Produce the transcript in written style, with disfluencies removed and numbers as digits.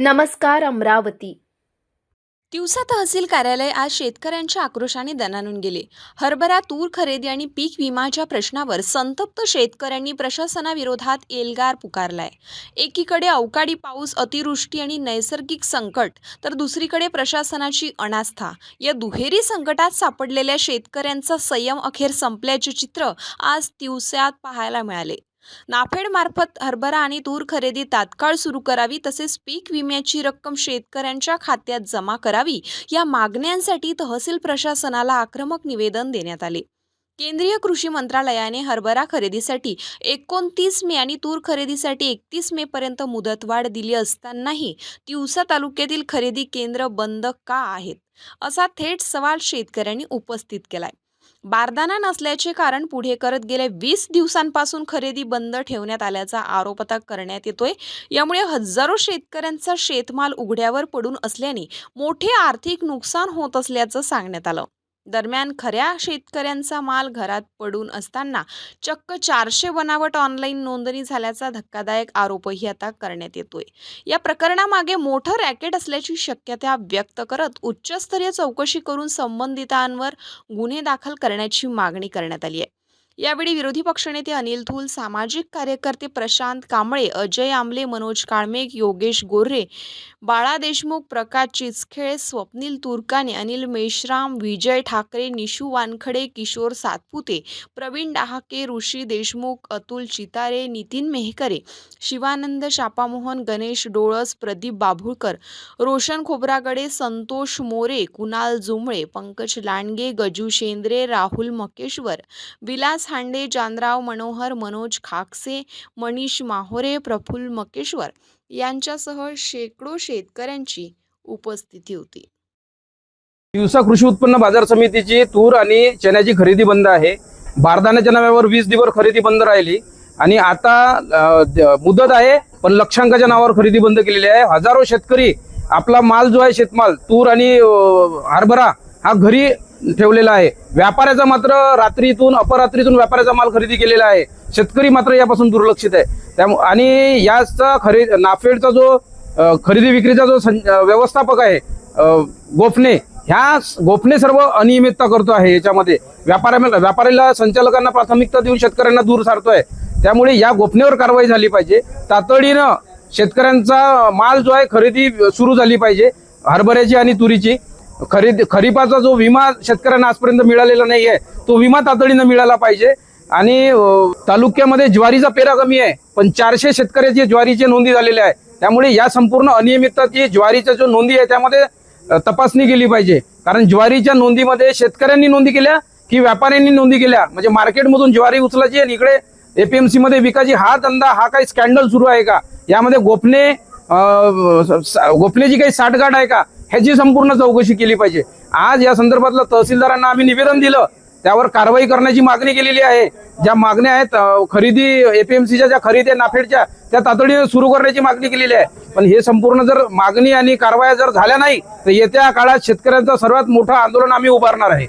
नमस्कार अमरावती। तिवसा तहसील कार्यालय आज शेतकऱ्यांच्या आक्रोशाने दणाणून गेले। हरभरा, तूर खरेदी आणि पीक विमाच्या प्रश्नावर संतप्त शेतकऱ्यांनी प्रशासनाविरोधात एल्गार पुकारलाय। एकीकडे अवकाळी पाऊस, अतिवृष्टी आणि नैसर्गिक संकट, तर दुसरीकडे प्रशासनाची अनास्था। या दुहेरी संकटात सापडलेल्या शेतकऱ्यांचा संयम अखेर संपल्याचे चित्र आज तिवसात पाहायला मिळाले। नाफेड मार्फत हरभरा आणि तूर खरेदी तात्काळ सुरू करावी, तसेच पीक विम्याची रक्कम शेतकऱ्यांच्या खात्यात जमा करावी, या मागण्यांसाठी तहसील प्रशासनाला आक्रमक निवेदन देण्यात आले। केंद्रीय कृषी मंत्रालयाने हरभरा खरेदीसाठी 29 मे आणि तूर खरेदीसाठी 31 मे पर्यंत मुदतवाढ दिली असतानाही तिवसा तालुक्यातील खरेदी केंद्र बंद का आहेत, असा थेट सवाल शेतकऱ्यांनी उपस्थित केलाय। बारदाना नसल्याचे कारण पुढे करत गेल्या 20 दिवसांपासून खरेदी बंद ठेवण्यात आल्याचा आरोप आता करण्यात येतोय। यामुळे हजारो शेतकऱ्यांचा शेतमाल उघड्यावर पडून असल्याने मोठे आर्थिक नुकसान होत असल्याचं सांगण्यात आलं। दरम्यान खऱ्या शेतकऱ्यांचा माल घरात पडून असताना चक्क 400 बनावट ऑनलाईन नोंदणी झाल्याचा धक्कादायक आरोपही आता करण्यात येतोय। या प्रकरणामागे मोठं रॅकेट असल्याची शक्यता व्यक्त करत उच्चस्तरीय चौकशी करून संबंधितांवर गुन्हे दाखल करण्याची मागणी करण्यात आली आहे। यावेळी विरोधी पक्षनेते अनिल थूल, सामाजिक कार्यकर्ते प्रशांत कांबळे, अजय आमले, मनोज काळमेघ, योगेश गोरे, बाळा देशमुख, प्रकाश चिचखेळे, स्वप्नील तुर्काने, अनिल मेश्राम, विजय ठाकरे, निशू वानखडे, किशोर सातपुते, प्रवीण डहाके, ऋषी देशमुख, अतुल चितारे, नितीन मेहकरे, शिवानंद शापामोहन, गणेश डोळस, प्रदीप बाभुळकर, रोशन खोब्रागडे, संतोष मोरे, कुणाल जुमळे, पंकज लांडगे, गजू शेंद्रे, राहुल मकेश्वर, विलास हांडे, जानराव मनोहर, मनोज खाकसे, मनीष माहोरे, प्रफुल्ल मकेश्वर यांच्यासह शेकडो शेतकऱ्यांची उपस्थिती होती। तिवसा कृषी उत्पन्न बाजार समितीची तूर आणि चण्याची खरेदी बंद आहे। बारदाण्याच्या नावावर 20 दिवस खरेदी बंद राहिली आणि आता मुदत आहे, पण लक्षांकाच्या नावावर खरेदी बंद केलेली आहे। हजारो शेतकरी आपला माल जो आहे, शेतमाल तूर आणि हरभरा हा घरी ठेवलेला आहे। व्यापाऱ्याचा मात्र रात्रीतून अपरात्रीतून व्यापाऱ्याचा माल खरेदी केलेला आहे। शेतकरी मात्र यापासून दुर्लक्षित आहे। आणि याचा नाफेडचा जो खरेदी विक्रीचा जो व्यवस्थापक आहे गोफणे, ह्या गोफणे सर्व अनियमितता करतो आहे। याच्यामध्ये व्यापाऱ्याला संचालकांना प्राथमिकता देऊन शेतकऱ्यांना दूर सारतोय। त्यामुळे या गोफणेवर कारवाई झाली पाहिजे। तातडीनं शेतकऱ्यांचा माल जो आहे खरेदी सुरू झाली पाहिजे। हरभऱ्याची आणि तुरीची खरीपाचा जो विमा शेतकऱ्यांना आजपर्यंत मिळालेला नाही आहे, तो विमा तातडीनं मिळाला पाहिजे। आणि तालुक्यामध्ये ज्वारीचा पेरा कमी आहे, पण 400 शेतकऱ्याची ज्वारीची नोंदी झालेली आहे। त्यामुळे या संपूर्ण अनियमितताची ज्वारीच्या जो नोंदी आहे त्यामध्ये तपासणी केली पाहिजे। कारण ज्वारीच्या नोंदीमध्ये शेतकऱ्यांनी नोंदी केल्या की व्यापाऱ्यांनी नोंदी केल्या, म्हणजे मार्केटमधून ज्वारी उचलायची आणि इकडे एपीएमसी मध्ये विकायची, हा धंदा, हा काही स्कॅन्डल सुरू आहे का? यामध्ये गोफणेची काही साठगाठ आहे का, ह्याची संपूर्ण चौकशी केली पाहिजे। आज या संदर्भातलं तहसीलदारांना आम्ही निवेदन दिलं, त्यावर कारवाई करण्याची मागणी केलेली आहे। ज्या मागण्या आहेत खरेदी एपीएमसीच्या ज्या खरेदी आहे नाफेडच्या, त्या तातडीने सुरू करण्याची मागणी केलेली आहे। पण हे संपूर्ण जर मागणी आणि कारवाया जर झाल्या नाही तर येत्या काळात शेतकऱ्यांचं सर्वात मोठं आंदोलन आम्ही उभारणार आहे।